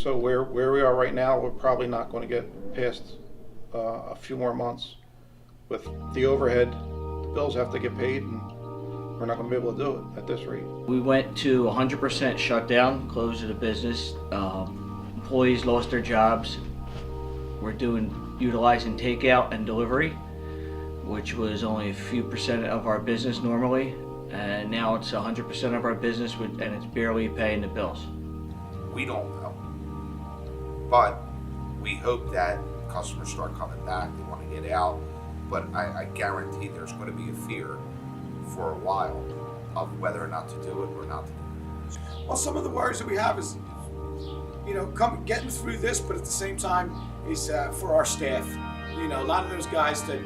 So where we are right now, we're probably not going to get past a few more months. With the overhead, the bills have to get paid, and we're not going to be able to do it at this rate. We went to 100% shutdown, closure of the business. Employees lost their jobs. We're utilizing takeout and delivery, which was only a few percent of our business normally, and now it's 100% of our business, and it's barely paying the bills. We don't know, but we hope that customers start coming back. They want to get out, but I guarantee there's going to be a fear for a while of whether or not to do it or not to do it. Well, some of the worries that we have is, getting through this, but at the same time is for our staff. A lot of those guys that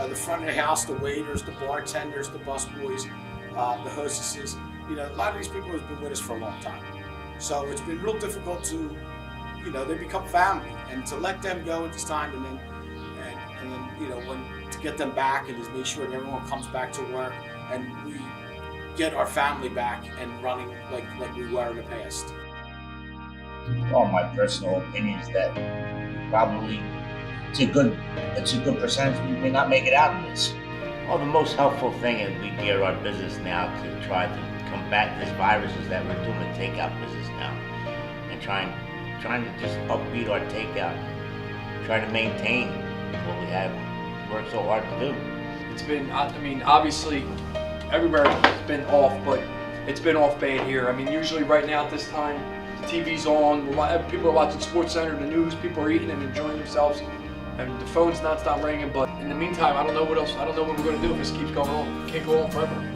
the front of the house, the waiters, the bartenders, the busboys, the hostesses. A lot of these people have been with us for a long time. So it's been real difficult to, they become family, and to let them go at this time, and then when to get them back and just make sure that everyone comes back to work and we get our family back and running like we were in the past. Well, my personal opinion is that probably it's a good percentage we may not make it out of this. Well, the most helpful thing as we gear our business now to try to combat this virus is that we're doing a takeout business now, and trying to just upbeat our takeout, trying to maintain what we have worked so hard to do. It's been, obviously everywhere has been off, but it's been off bad here. Usually right now at this time, the TV's on, people are watching SportsCenter, the news, people are eating and enjoying themselves, and the phone's not stop ringing. But in the meantime, I don't know what we're going to do if this keeps going on. It can't go on forever.